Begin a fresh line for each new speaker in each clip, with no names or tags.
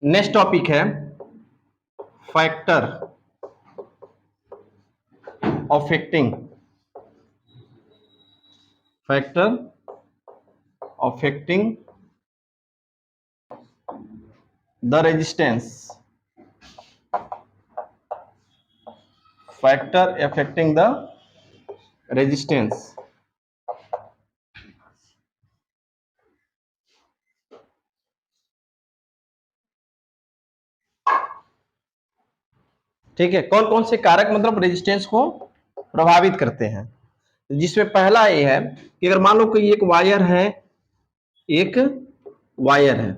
Next topic है factor affecting the resistance. Factor affecting the resistance. ठीक है, कौन कौन से कारक मतलब रेजिस्टेंस को प्रभावित करते हैं। जिसमें पहला ये है कि अगर मान लो कोई एक वायर है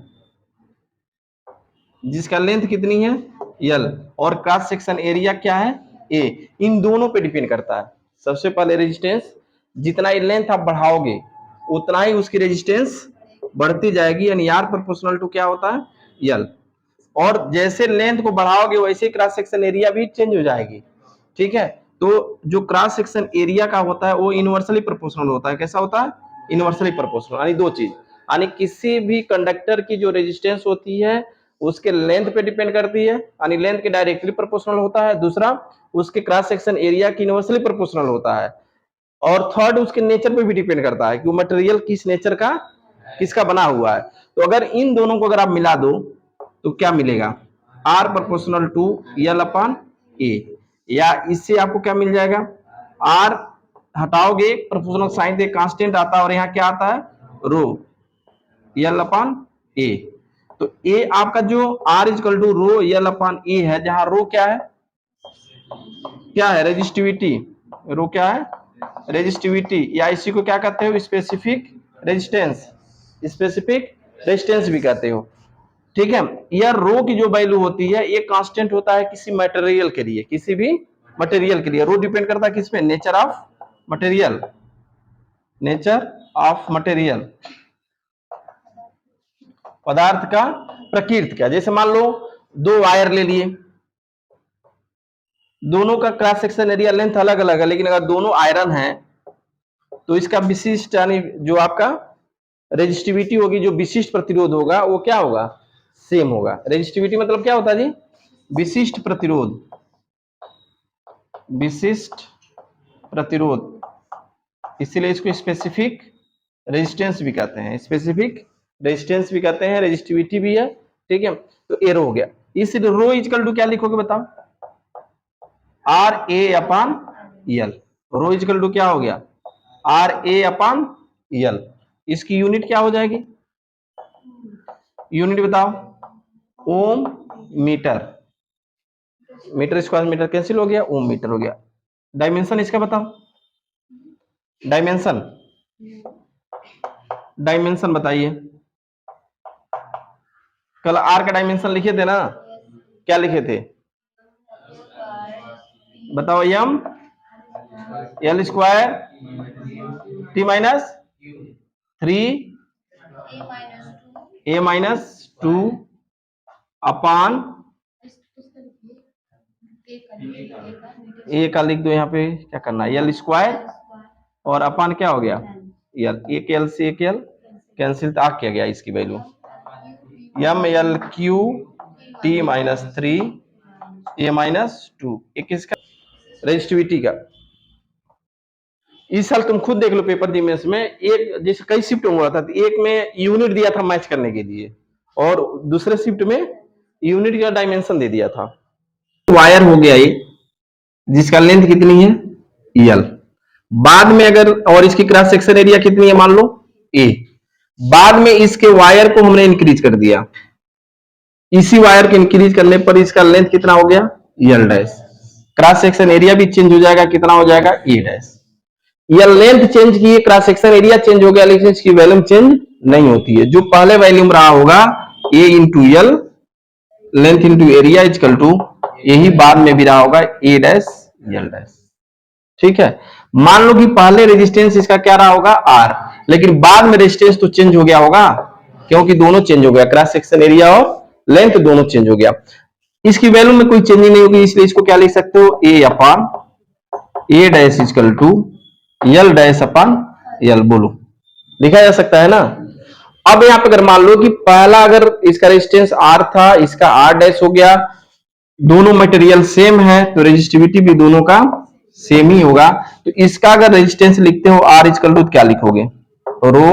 जिसका लेंथ कितनी है L और क्रॉस सेक्शन एरिया क्या है A, इन दोनों पे डिपेंड करता है। सबसे पहले रेजिस्टेंस जितना ये लेंथ आप बढ़ाओगे उतना ही उसकी रेजिस्टेंस बढ़ती जाएगी, यानी R प्रोपोर्शनल टू क्या होता है L। और जैसे लेंथ को बढ़ाओगे वैसे क्रॉस सेक्शन एरिया भी चेंज हो जाएगी। ठीक है, तो जो क्रॉस सेक्शन एरिया का होता है वो इनवर्सली प्रोपोर्शनल होता है। कैसा होता है? Inversely proportional. यानी दो चीज, यानी किसी भी कंडक्टर की जो रेजिस्टेंस होती है उसके लेंथ पे डिपेंड करती है, यानी लेंथ के डायरेक्टली प्रोपोर्शनल होता है। दूसरा, उसके क्रॉस सेक्शन एरिया की इनवर्सली प्रोपोर्शनल होता है। और थर्ड, उसके नेचर पे भी डिपेंड करता है कि वो मटेरियल किस नेचर का, किसका बना हुआ है। तो अगर इन दोनों को अगर आप मिला दो तो क्या मिलेगा? R proportional to L upon A, या इससे आपको क्या मिल जाएगा? R हटाओगे प्रोपोर्शनल साइन से कांस्टेंट आता है और यहाँ क्या आता है? Rho L upon A। तो A आपका जो R equal to rho L upon A है, जहां रो क्या है? क्या है? रेजिस्टिविटी। रो क्या है? रेजिस्टिविटी, या इसी को क्या कहते हो? Specific resistance. स्पेसिफिक रेजिस्टेंस भी कहते हो। ठीक है, यह रो की जो वैल्यू होती है ये कांस्टेंट होता है किसी मटेरियल के लिए, किसी भी मटेरियल के लिए। रो डिपेंड करता है किस पे? Nature of material. Nature of material, पदार्थ का, प्रकृति का। जैसे मान लो दो वायर ले लिए, दोनों का क्रॉस सेक्शन एरिया लेंथ अलग अलग है, लेकिन अगर दोनों आयरन है तो इसका विशिष्ट, यानी जो आपका रेजिस्टिविटी होगी, जो विशिष्ट प्रतिरोध होगा वो क्या होगा? सेम होगा। रेजिस्टिविटी मतलब क्या होता है जी? विशिष्ट प्रतिरोध। विशिष्ट प्रतिरोध, इसीलिए इसको स्पेसिफिक रेजिस्टेंस भी कहते हैं। स्पेसिफिक रेजिस्टेंस भी कहते हैं, रेजिस्टिविटी भी है। ठीक है, तो ए रो हो गया। इस रो इक्वल टू क्या लिखोगे बताओ? R A upon L. Rho equal to क्या हो गया? R A upon L. इसकी यूनिट क्या हो जाएगी? यूनिट बताओ? Ohm metre. Metre square metre cancel हो गया, ओम मीटर हो गया। डायमेंशन इसका बताओ? डायमेंशन, डायमेंशन बताइए। कल आर का डायमेंशन लिखे थे ना, क्या लिखे थे? बताओ? M L square T minus 3 A minus 2 upon A का लिख दो यहाँ पे, क्या करना है? एल स्क्वायर और अपान क्या हो गया? एल। एक एल से एक एल कैंसिल, आ क्या गया इसकी value? M L cube T minus 3 A minus 2। एक किसका? रेजिस्टिविटी का। इस साल तुम खुद देख लो पेपर दी में, एक जैसे कई शिफ्ट हुआ था, एक में यूनिट दिया था मैच करने के लिए और दूसरे शिफ्ट में यूनिट का डायमेंशन दे दिया था। वायर हो गया ये, जिसका लेंथ कितनी है? एल। बाद में अगर, और इसकी क्रॉस सेक्शन एरिया कितनी है मान लो ए, बाद में इसके वायर को हमने इंक्रीज कर दिया। इसी वायर को इंक्रीज करने पर इसका लेंथ कितना हो गया? L dash. Cross section area भी चेंज हो जाएगा, कितना हो जाएगा? ए डैश। यह लेंथ चेंज की, क्रॉस सेक्शन एरिया चेंज हो गया, लेकिन इसकी वैल्यूम चेंज नहीं होती है। जो पहले वैल्यूम रहा होगा A into L, length into area equal to, यही बाद में भी रहा होगा ए डैश एल डैश। ठीक है, मान लो कि पहले रेजिस्टेंस इसका क्या रहा होगा? आर, लेकिन बाद में रेजिस्टेंस तो चेंज हो गया होगा, क्योंकि दोनों चेंज हो गया, क्रॉस सेक्शन एरिया और लेंथ दोनों चेंज हो गया। इसकी वैल्यू में कोई चेंज नहीं होगी, इसलिए इसको क्या लिख सकते हो? A upon A dash equal to L dash upon L. बोलो, लिखा जा सकता है ना? अब यहाँ पे अगर मान लो कि पहला अगर इसका रेजिस्टेंस R था, इसका R डैश हो गया, दोनों मटेरियल सेम है तो रेजिस्टिविटी भी दोनों का सेम ही होगा। तो इसका अगर रेजिस्टेंस लिखते हो R इक्वल टू क्या लिखोगे, रो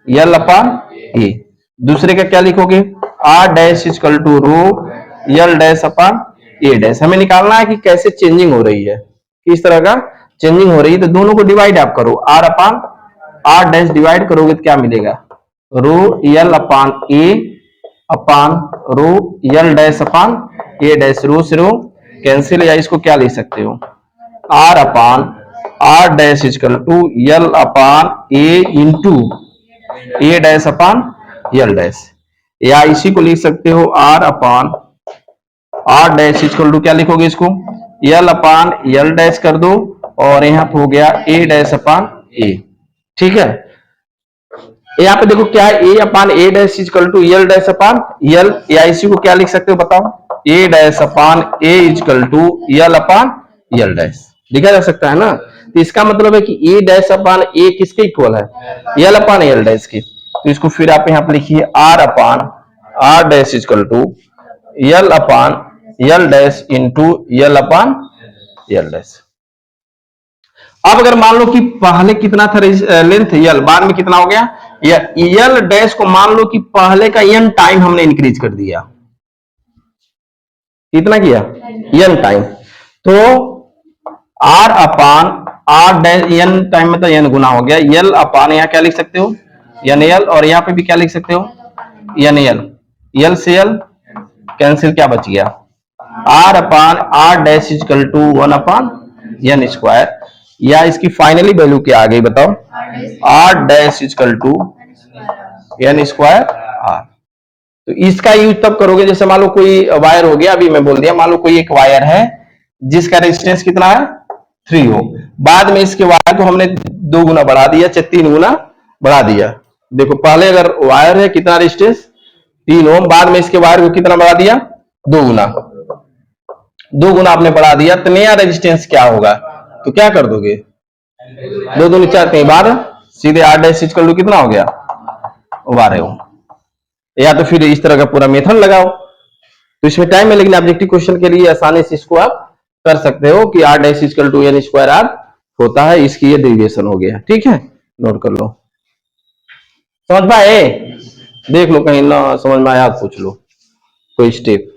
L अपॉन A। दूसरे का क्या लिखोगे, R dash equal to rho L dash upon A dash. हमें निकालना है कि कैसे चेंजिंग हो रही है, किस तरह का चेंजिंग हो रही है। तो दोनों को डिवाइड आप करो, R upon R dash divide करोगे तो क्या मिलेगा, rho L upon A upon rho L dash upon A dash. Rho से रो कैंसिल, या इसको क्या लिख सकते हो, R upon R dash equal to L upon A into A dash upon L dash. या इसी को लिख सकते हो R upon R dash equal to क्या लिखोगे इसको, L अपॉन L डैश कर दो, और यहाँ पे हो गया A डैश अपॉन A। ठीक है, यहाँ पे देखो क्या है, A upon A dash equal to L dash upon L। या इसी को क्या लिख सकते हो बताओ, A dash upon A equal to L upon L dash लिखा जा सकता है ना। तो इसका मतलब है कि A डैश अपॉन A किसके इक्वल है, L अपॉन L डैश के। तो इसको फिर आप यहाँ पे लिखिए R upon R dash equal to L upon L dash into L upon L dash. अब अगर मान लो कि पहले कितना था लेंथ L, बाद में कितना हो गया, या L डैश को मान लो कि पहले का n टाइम हमने इंक्रीज कर दिया, कितना किया, n टाइम। तो R upon R dash n time में तो n गुना हो गया, L अपॉन यहाँ क्या लिख सकते हो NL, और यहाँ पे भी क्या लिख सकते हो NL। L से L कैंसिल, क्या बच गया, R upon R dash equal to 1 upon n square. या इसकी फाइनली वैल्यू क्या आ गई बताओ, R dash equal to n square R। तो इसका यूज तब करोगे जैसे मान लो कोई वायर हो गया, अभी मैं बोल दिया, मान लो कोई एक वायर है जिसका रेजिस्टेंस कितना है 3 ओम, बाद में इसके वायर को हमने 2 गुना बढ़ा दिया, 3 गुना बढ़ा दिया। देखो पहले अगर वायर है कितना रेजिस्टेंस 3 ओम, बाद में इसके वायर को कितना बढ़ा दिया 2 गुना, 2 गुना आपने बढ़ा दिया, तो नया रेजिस्टेंस क्या होगा, तो क्या कर दोगे, 2 दूनी 4 कहीं 12, सीधे R डैश इक्वल टू कितना हो गया 12 ओम। या तो फिर इस तरह का पूरा मेथड लगाओ, तो इसमें टाइम है, लेकिन ऑब्जेक्टिव क्वेश्चन के लिए आसानी से इसको आप कर सकते हो कि R dash equal to n square R होता है, इसकी ये डेरिवेशन हो गया। ठीक है, नोट कर लो, समझ पाए, देख लो कहीं ना समझ में आया पूछ लो कोई स्टेप।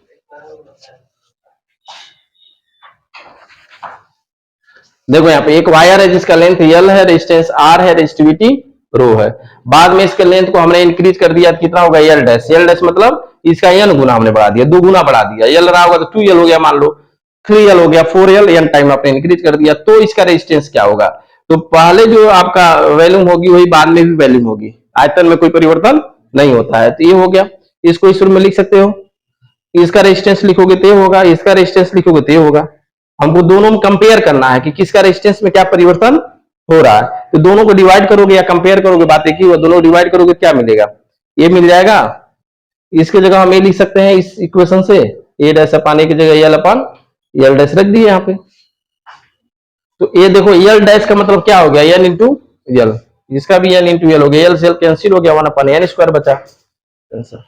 देखो यहाँ पे एक वायर है जिसका लेंथ L है, रेजिस्टेंस R है, रेजिस्टिविटी रो है, बाद में इसके लेंथ को हमने इंक्रीज कर दिया, कितना होगा L डैश। L डैश मतलब इसका n गुना हमने बढ़ा दिया, 2 गुना बढ़ा दिया, L रहा होगा तो 2L हो गया, मान लो 3L हो गया, 4L, n टाइम आपने इंक्रीज कर दिया, तो इसका रेजिस्टेंस क्या होगा, तो पहले जो आपका वैल्यूम होगी वही बाद में भी वैल्यूम होगी, आयतन में कोई परिवर्तन नहीं होता है। तो ये हो गया, इसको इस रूप में लिख सकते हो, इसका रेजिस्टेंस लिखोगे तो होगा, इसका रेजिस्टेंस लिखोगे तो होगा। हमको दोनों में कंपेयर करना है कि किसका रेजिस्टेंस में क्या परिवर्तन हो रहा है, तो दोनों को डिवाइड करोगे या कंपेयर करोगे, बात एक ही हो, दोनों डिवाइड करोगे क्या मिलेगा, ये मिल जाएगा। इसके जगह हम ये लिख सकते हैं इस इक्वेशन से, ए डैश अपान ए की जगह L अपान L डैश रख दिए यहाँ पे। तो ये देखो L डैश का मतलब क्या हो गया, n इंटू L, इसका भी n इंटू L हो गया, L से L कैंसिल हो गया, 1 अपान n स्क्वायर बचा आंसर।